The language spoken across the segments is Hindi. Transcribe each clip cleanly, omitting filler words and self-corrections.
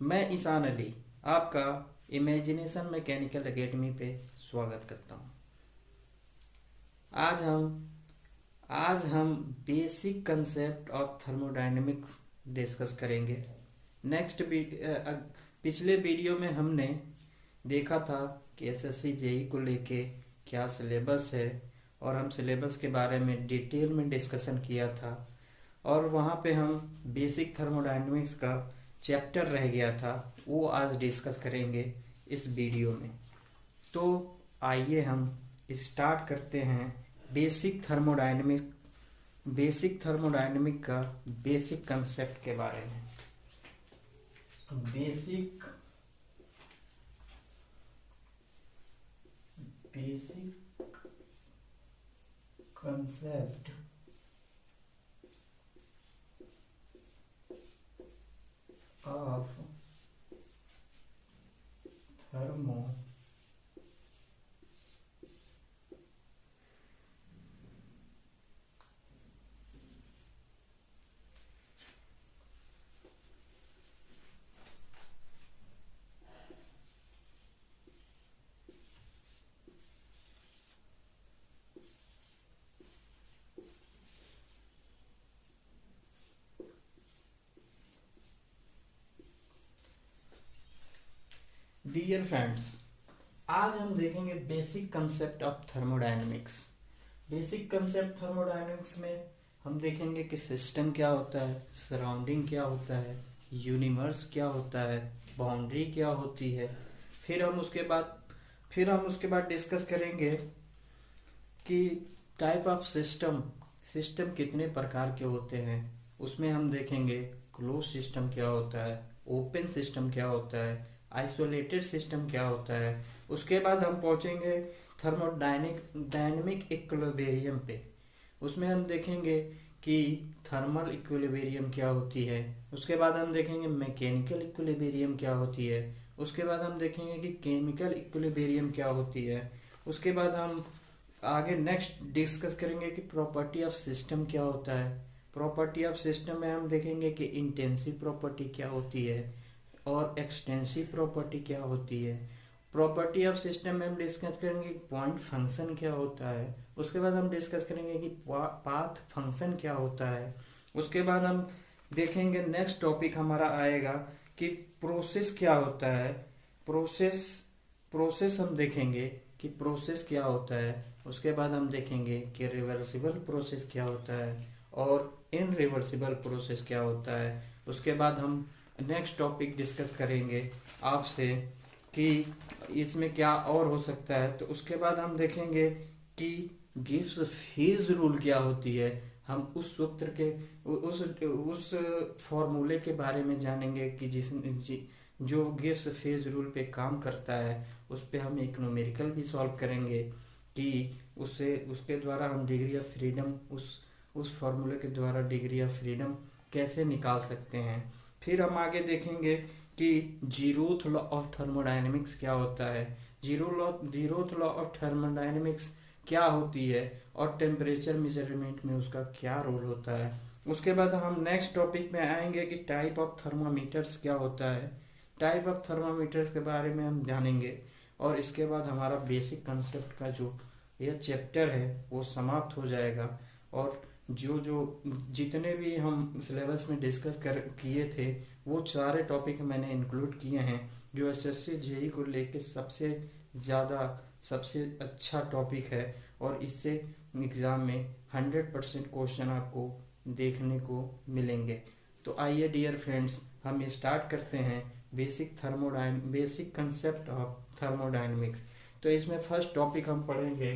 मैं ईसान अली आपका इमेजिनेशन मैकेनिकल एकेडमी पे स्वागत करता हूँ। आज हम आज हम basic concept of thermodynamics discuss करेंगे। पिछले वीडियो में हमने देखा था कि एसएससी जेई को लेके क्या सिलेबस है और हम सिलेबस के बारे में डिटेल में डिस्कशन किया था और वहाँ पे हम बेसिक थर्मोडायनेमिक्स का चैप्टर रह गया था, वो आज डिस्कस करेंगे इस वीडियो में। तो आइए हम स्टार्ट करते हैं बेसिक थर्मोडायनेमिक का बेसिक कंसेप्ट के बारे में। Basic concept of thermo dear friends, आज हम देखेंगे basic concept of thermodynamics. Basic concept thermodynamics में हम देखेंगे कि सिस्टम क्या होता है, सराउंडिंग क्या होता है, यूनिवर्स क्या होता है, बाउंड्री क्या होती है। फिर हम उसके बाद डिस्कस करेंगे कि टाइप ऑफ सिस्टम कितने प्रकार के होते हैं। उसमें हम देखेंगे क्लोज सिस्टम क्या होता है, ओपन सिस्टम क्या होता है, आइसोलेटेड सिस्टम क्या होता है। उसके बाद हम पहुंचेंगे थर्मोडायनेमिक इक्विलिब्रियम पे। उसमें हम देखेंगे कि थर्मल इक्विलिब्रियम क्या होती है। उसके बाद हम देखेंगे मैकेनिकल इक्विलिब्रियम क्या होती है। उसके बाद हम देखेंगे कि केमिकल इक्विलिब्रियम क्या होती है। उसके बाद हम आगे नेक्स्ट डिस्कस करेंगे कि प्रॉपर्टी ऑफ सिस्टम क्या होता है। प्रॉपर्टी ऑफ सिस्टम में हम देखेंगे कि इंटेंसिव प्रॉपर्टी क्या होती है और एक्सटेंसिव प्रॉपर्टी क्या होती है। प्रॉपर्टी ऑफ सिस्टम में हम डिस्कस करेंगे कि पॉइंट फंक्शन क्या होता है। उसके बाद हम डिस्कस करेंगे कि पाथ फंक्शन क्या होता है। उसके बाद हम देखेंगे नेक्स्ट टॉपिक हमारा आएगा कि प्रोसेस क्या होता है। प्रोसेस प्रोसेस हम देखेंगे कि प्रोसेस क्या होता है। उसके बाद हम देखेंगे कि रिवर्सिबल प्रोसेस क्या होता है और इनरिवर्सिबल प्रोसेस क्या होता है। उसके बाद हम नेक्स्ट टॉपिक डिस्कस करेंगे आपसे कि इसमें क्या और हो सकता है। तो उसके बाद हम देखेंगे कि गिब्स फेज रूल क्या होती है। हम उस सूत्र के उस फॉर्मूले के बारे में जानेंगे कि जो गिब्स फेज रूल पे काम करता है, उस पे हम एक न्यूमेरिकल भी सॉल्व करेंगे कि उसके द्वारा हम डिग्री ऑफ फ्रीडम उस फॉर्मूले के द्वारा डिग्री ऑफ फ्रीडम कैसे निकाल सकते हैं। फिर हम आगे देखेंगे कि जीरोथ लॉ ऑफ थर्मोडायनेमिक्स क्या होता है, जीरोथ लॉ ऑफ थर्मोडायनेमिक्स क्या होती है और टेम्परेचर मेजरमेंट में उसका क्या रोल होता है। उसके बाद हम नेक्स्ट टॉपिक में आएंगे कि टाइप ऑफ थर्मामीटर्स क्या होता है। टाइप ऑफ थर्मामीटर्स के बारे में हम जानेंगे और इसके बाद हमारा बेसिक कंसेप्ट का जो यह चैप्टर है वो समाप्त हो जाएगा। और जो जो जितने भी हम सिलेबस में डिस्कस कर किए थे वो सारे टॉपिक मैंने इंक्लूड किए हैं, जो एसएससी जेई को लेके सबसे अच्छा टॉपिक है और इससे एग्ज़ाम में 100% क्वेश्चन आपको देखने को मिलेंगे। तो आइए डियर फ्रेंड्स, हम स्टार्ट करते हैं बेसिक कंसेप्ट ऑफ थर्मोडायनेमिक्स। तो इसमें फर्स्ट टॉपिक हम पढ़ेंगे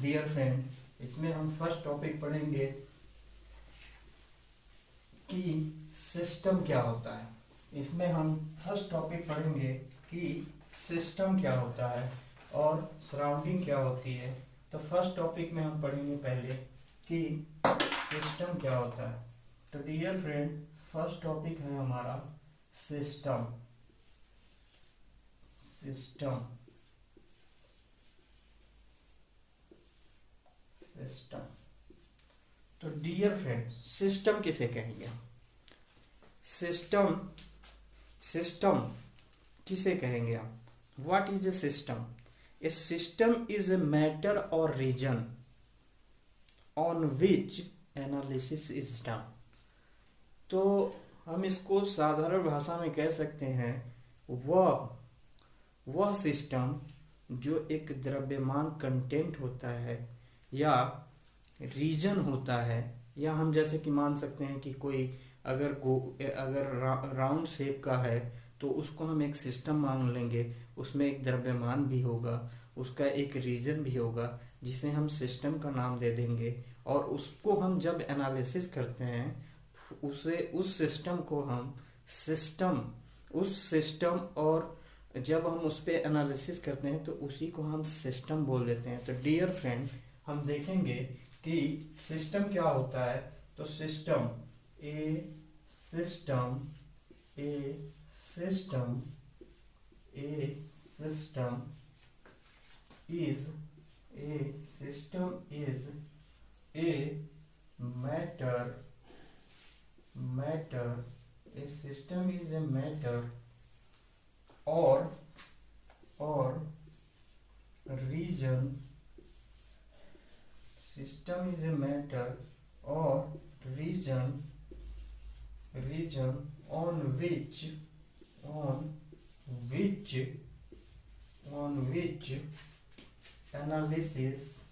डियर फ्रेंड, इसमें हम फर्स्ट टॉपिक पढ़ेंगे कि सिस्टम क्या होता है। इसमें हम फर्स्ट टॉपिक पढ़ेंगे कि सिस्टम क्या होता है और सराउंडिंग क्या होती है। तो फर्स्ट टॉपिक में हम पढ़ेंगे पहले कि सिस्टम क्या होता है। तो डियर फ्रेंड, फर्स्ट टॉपिक है हमारा सिस्टम। सिस्टम सिस्टम तो डियर फ्रेंड्स, सिस्टम किसे कहेंगे? सिस्टम सिस्टम किसे कहेंगे आप? What is a system? A system is a matter और region on which analysis is done. तो हम इसको साधारण भाषा में कह सकते हैं, वह सिस्टम जो एक द्रव्यमान कंटेंट होता है या रीजन होता है, या हम जैसे कि मान सकते हैं कि कोई अगर राउंड शेप का है तो उसको हम एक सिस्टम मान लेंगे, उसमें एक द्रव्यमान भी होगा, उसका एक रीजन भी होगा जिसे हम सिस्टम का नाम दे देंगे, और उसको हम जब एनालिसिस करते हैं उस सिस्टम को हम और जब हम उस पर एनालिसिस करते हैं तो उसी को हम सिस्टम बोल देते हैं। तो डियर फ्रेंड, हम देखेंगे कि सिस्टम क्या होता है। तो system a system is a matter a system is a matter or region system is a matter or region on which analysis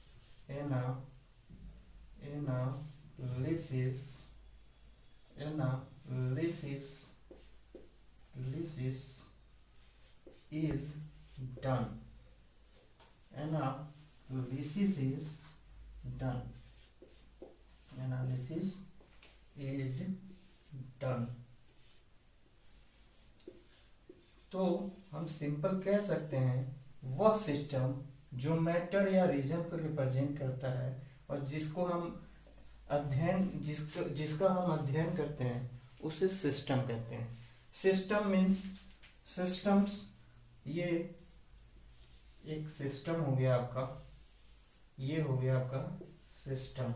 is done. Analysis is done. तो हम सिंपल कह सकते हैं, वह सिस्टम जो मैटर या रीजन को रिप्रेजेंट करता है और जिसका हम अध्ययन करते हैं उसे सिस्टम कहते हैं। सिस्टम मीन्स सिस्टम्स, ये एक सिस्टम हो गया आपका, ये हो गया आपका सिस्टम।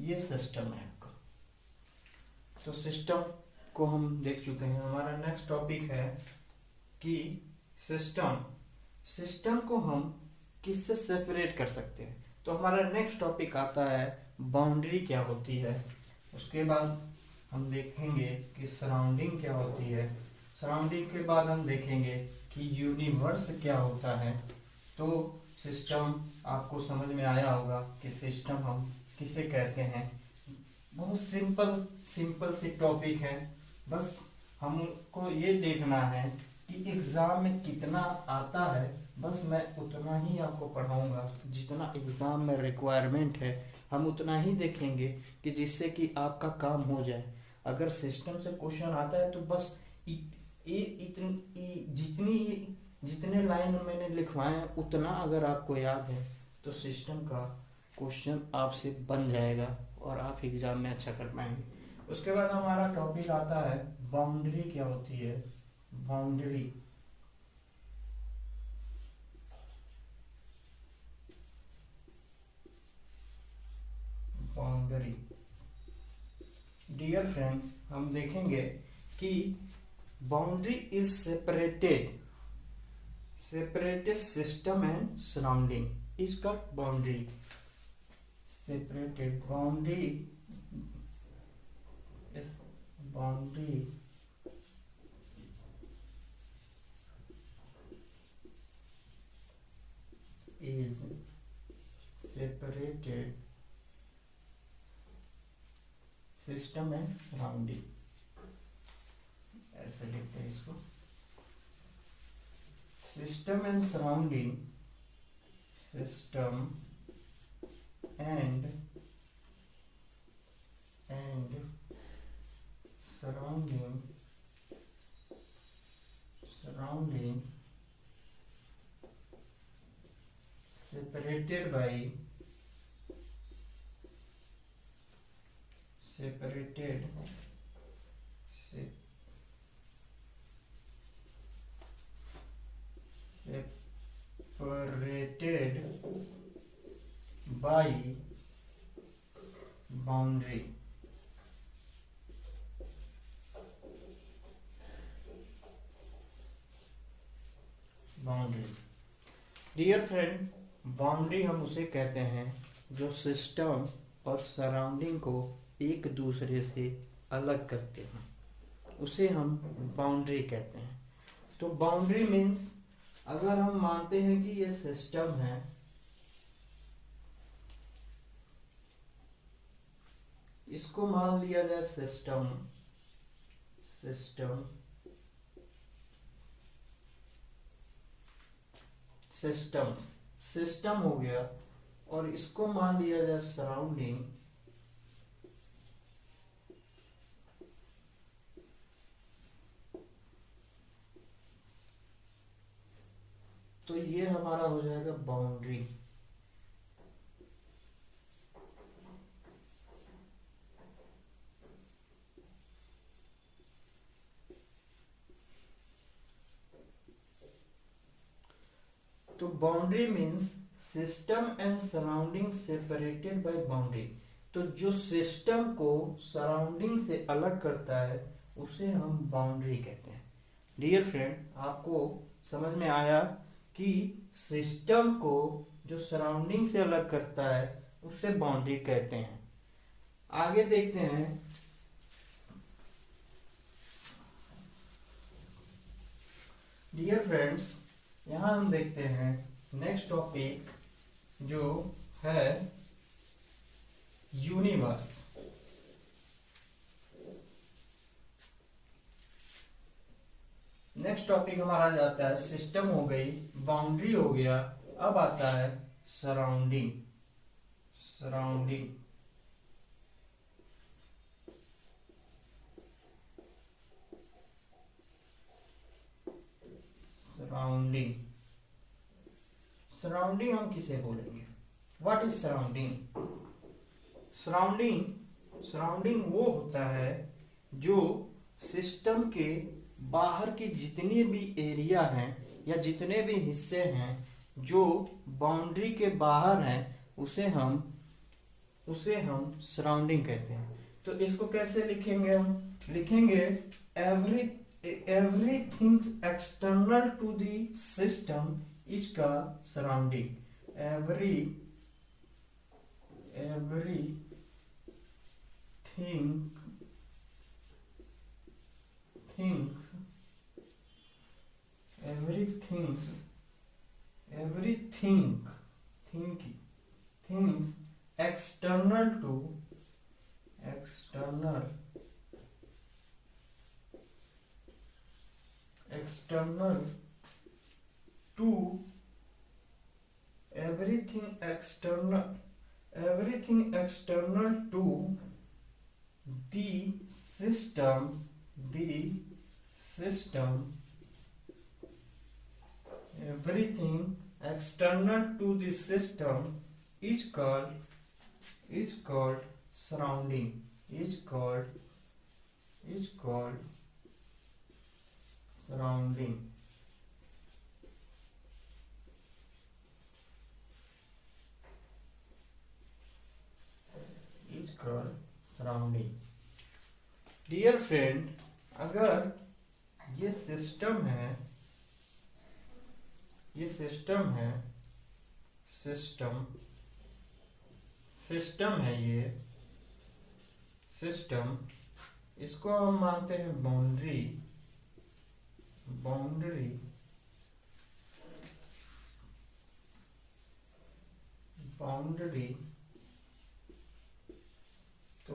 ये सिस्टम है आपका। तो सिस्टम को हम देख चुके हैं। हमारा नेक्स्ट टॉपिक है कि सिस्टम को हम किससे सेपरेट कर सकते हैं। तो हमारा नेक्स्ट टॉपिक आता है बाउंड्री क्या होती है। उसके बाद हम देखेंगे कि सराउंडिंग क्या होती है। सराउंडिंग के बाद हम देखेंगे कि यूनिवर्स क्या होता है। तो सिस्टम आपको समझ में आया होगा कि सिस्टम हम किसे कहते हैं। बहुत सिंपल सी टॉपिक है। बस हमको ये देखना है कि एग्ज़ाम में कितना आता है, बस मैं उतना ही आपको पढ़ाऊंगा जितना एग्ज़ाम में रिक्वायरमेंट है। हम उतना ही देखेंगे कि जिससे कि आपका काम हो जाए। अगर सिस्टम से क्वेश्चन आता है तो बस जितने लाइन मैंने लिखवाए हैं उतना अगर आपको याद है तो सिस्टम का क्वेश्चन आपसे बन जाएगा और आप एग्ज़ाम में अच्छा कर पाएंगे। उसके बाद हमारा टॉपिक आता है बाउंड्री क्या होती है। बाउंड्री डियर फ्रेंड, हम देखेंगे कि boundary is separated system and surrounding. इसका boundary separated boundary is separated system and surrounding। ऐसे लिखते हैं इसको, system and surrounding. System and surrounding separated by boundary. Boundary. Dear friend, boundary हम उसे कहते हैं जो सिस्टम और सराउंडिंग को एक दूसरे से अलग करते हैं, उसे हम बाउंड्री कहते हैं। तो बाउंड्री मीन्स, अगर हम मानते हैं कि ये सिस्टम है, इसको मान लिया जाए सिस्टम, सिस्टम सिस्टम सिस्टम हो गया, और इसको मान लिया जाए सराउंडिंग, तो ये हमारा हो जाएगा बाउंड्री। तो boundary means system and surrounding separated by boundary. तो जो सिस्टम को सराउंडिंग से अलग करता है उसे हम बाउंड्री कहते हैं। डियर फ्रेंड, आपको समझ में आया कि सिस्टम को जो सराउंडिंग से अलग करता है उसे बाउंड्री कहते हैं। आगे देखते हैं। डियर फ्रेंड्स, यहां हम देखते हैं नेक्स्ट टॉपिक जो है यूनिवर्स। नेक्स्ट टॉपिक हमारा जाता है, सिस्टम हो गई, बाउंड्री हो गया, अब आता है सराउंडिंग। सराउंडिंग सराउंडिंग सराउंडिंग हम किसे बोलेंगे? What is surrounding? सराउंडिंग वो होता है जो सिस्टम के बाहर की जितनी भी एरिया हैं या जितने भी हिस्से हैं जो बाउंड्री के बाहर हैं उसे हम सराउंडिंग कहते हैं। तो इसको कैसे लिखेंगे? हम लिखेंगे everything external to the system is called surrounding। everything things external to everything external to the system everything external to the system is called surrounding, is called surrounding। Surrounding. Dear friend, अगर ये सिस्टम है, सिस्टम है ये सिस्टम, इसको हम मानते हैं बाउंड्री। तो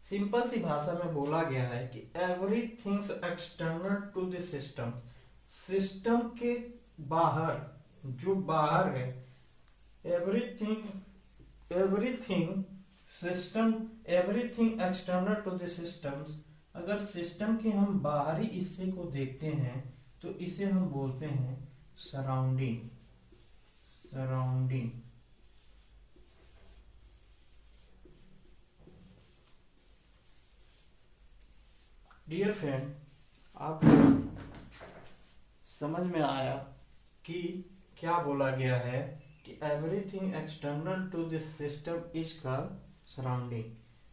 सिंपल सी भाषा में बोला गया है कि everything external to the system, system के बाहर, जो बाहर है, everything external to the systems. अगर सिस्टम के हम बाहरी हिस्से को देखते हैं तो इसे हम बोलते हैं सराउंडिंग। डियर फ्रेंड, आपको समझ में आया कि क्या बोला गया है कि everything external to this system is called surrounding.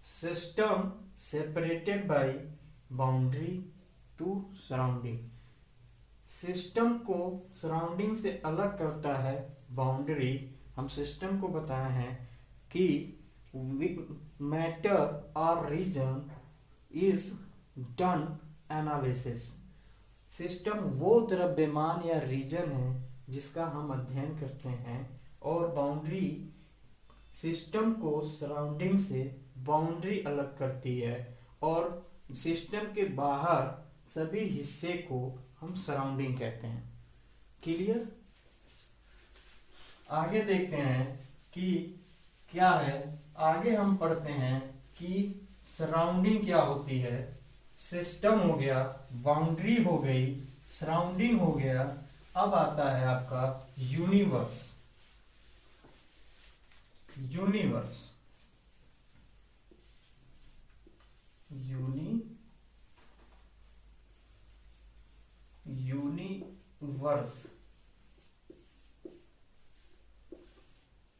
System separated by boundary to surrounding. System को सराउंडिंग से अलग करता है बाउंड्री। हम सिस्टम को बताए हैं कि मैटर और reason is done analysis. System वो द्रव्यमान या रीजन है जिसका हम अध्ययन करते हैं, और बाउंड्री सिस्टम को सराउंडिंग से बाउंड्री अलग करती है, और सिस्टम के बाहर सभी हिस्से को हम सराउंडिंग कहते हैं। क्लियर? आगे देखते हैं कि क्या है। आगे हम पढ़ते हैं कि सराउंडिंग क्या होती है। सिस्टम हो गया, बाउंड्री हो गई, सराउंडिंग हो गया। अब आता है आपका universe. Universe universe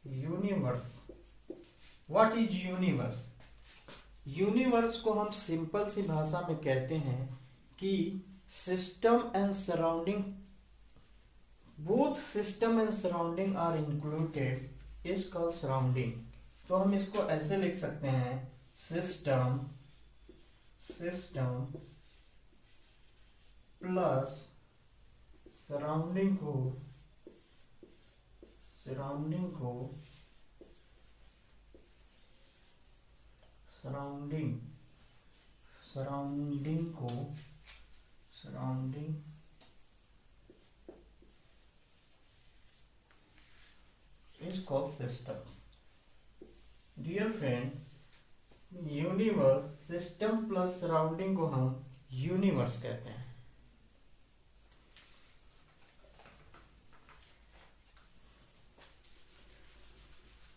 universe what is universe? Universe को हम सिंपल सी भाषा में कहते हैं कि system and surrounding, both system and surrounding are included is called surrounding. तो हम इसको ऐसे लिख सकते हैं, सिस्टम प्लस सराउंडिंग को is called systems. Dear friend, universe, system plus surrounding को हम यूनिवर्स कहते हैं।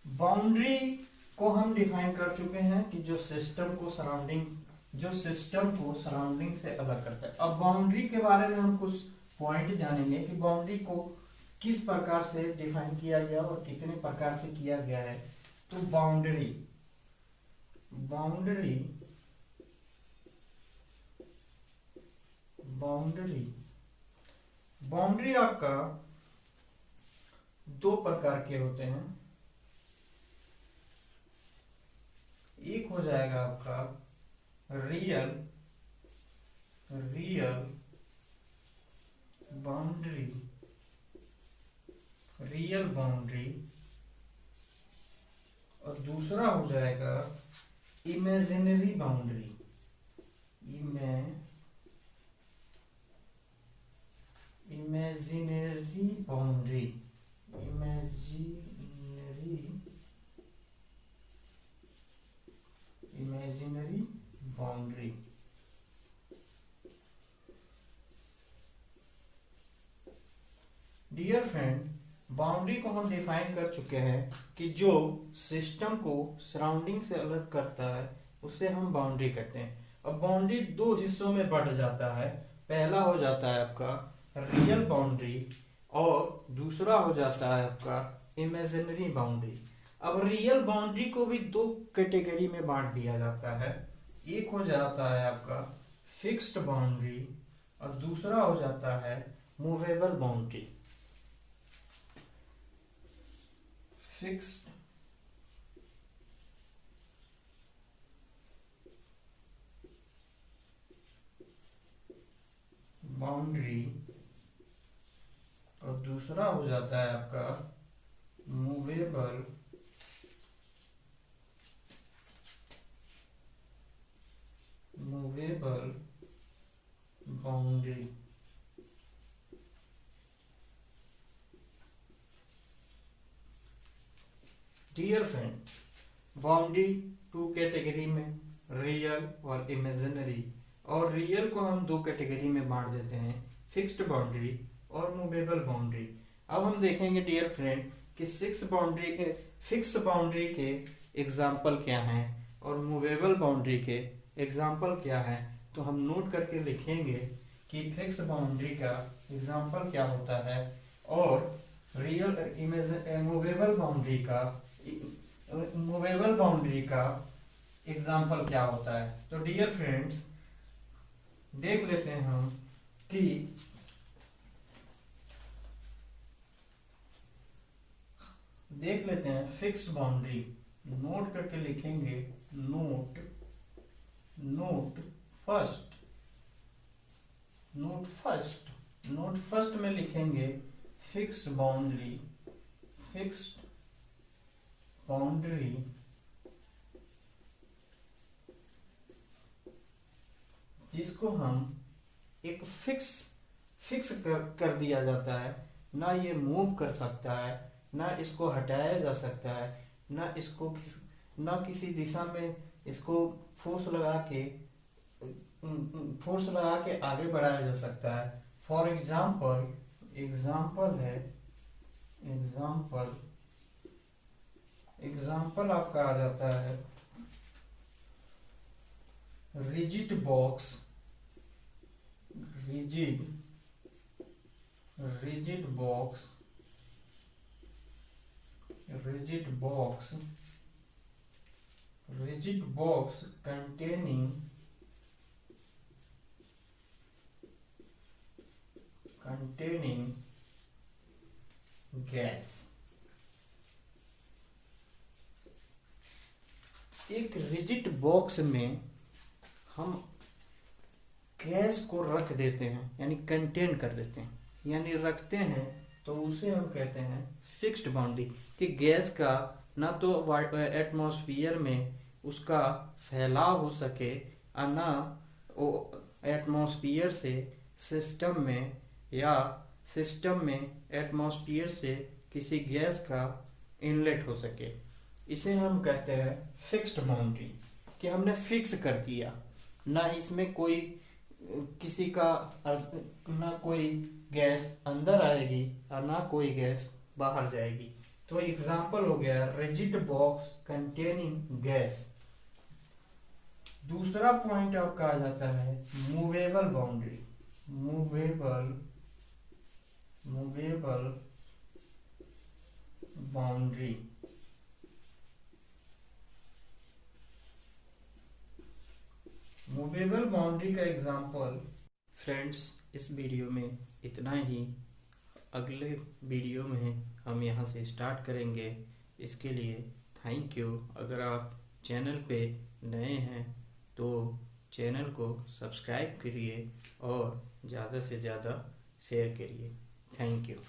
बाउंड्री को हम डिफाइन कर चुके हैं कि जो सिस्टम को सराउंडिंग से अलग करता है। अब बाउंड्री के बारे में हम कुछ पॉइंट जानेंगे कि बाउंड्री को किस प्रकार से डिफाइन किया गया और कितने प्रकार से किया गया है। तो बाउंड्री आपका दो प्रकार के होते हैं। एक हो जाएगा आपका रियल बाउंड्री, और दूसरा हो जाएगा imaginary boundary. Imaginary boundary dear friend, boundary को हम डिफाइन कर चुके हैं कि जो सिस्टम को सराउंडिंग से अलग करता है उसे हम बाउंड्री कहते हैं। अब बाउंड्री दो हिस्सों में बढ़ जाता है। पहला हो जाता है आपका रियल बाउंड्री और दूसरा हो जाता है आपका इमेजिनरी बाउंड्री। अब रियल बाउंड्री को भी दो कैटेगरी में बांट दिया जाता है। एक हो जाता है आपका फिक्स्ड बाउंड्री और दूसरा हो जाता है मूवेबल बाउंड्री। फिक्स्ड बाउंड्री और दूसरा हो जाता है आपका movable boundary. Dear friend, boundary two category में, रियल और इमेजिनरी, और रियल को हम दो कैटेगरी में बांट देते हैं, फिक्स्ड बाउंड्री और मूवेबल बाउंड्री। अब हम देखेंगे डियर फ्रेंड कि फिक्स्ड बाउंड्री के एग्जाम्पल क्या हैं और मूवेबल बाउंड्री के एग्जाम्पल क्या हैं। तो हम नोट करके लिखेंगे कि फिक्स्ड बाउंड्री का एग्जाम्पल क्या होता है और मूवेबल बाउंड्री का एग्जाम्पल क्या होता है। तो डियर फ्रेंड्स, देख लेते हैं हम कि देख लेते हैं फिक्स बाउंड्री। नोट करके लिखेंगे, note node first, node first, node first में लिखेंगे फिक्स बाउंड्री, फिक्स्ड बाउंड्री जिसको हम एक फिक्स कर दिया जाता है, ना ये मूव कर सकता है, ना इसको हटाया जा सकता है, ना किसी दिशा में इसको फोर्स लगा के आगे बढ़ाया जा सकता है। फॉर एग्जाम्पल, एग्जाम्पल आपका आ जाता है rigid box, rigid box containing gas। एक रिजिड बॉक्स में हम गैस को रख देते हैं, यानी कंटेन कर देते हैं, यानी रखते हैं, तो उसे हम कहते हैं फिक्स्ड बाउंड्री। कि गैस का ना तो एटमॉस्फेयर में उसका फैलाव हो सके और ना वो एटमॉस्फेयर से सिस्टम में, या सिस्टम में एटमॉस्फेयर से किसी गैस का इनलेट हो सके। इसे हम कहते हैं फिक्स्ड बाउंड्री, कि हमने फिक्स कर दिया, ना इसमें कोई किसी का ना कोई गैस अंदर आएगी और ना कोई गैस बाहर जाएगी। तो एग्जाम्पल हो गया रिजिड बॉक्स कंटेनिंग गैस। दूसरा पॉइंट आपका आ जाता है movable boundary, movable boundary. Movable boundary का एग्जाम्पल। फ्रेंड्स, इस वीडियो में इतना ही। अगले वीडियो में हम यहाँ से स्टार्ट करेंगे। इसके लिए थैंक यू। अगर आप चैनल पे नए हैं तो चैनल को सब्सक्राइब करिए और ज़्यादा से ज़्यादा शेयर करिए। Thank you.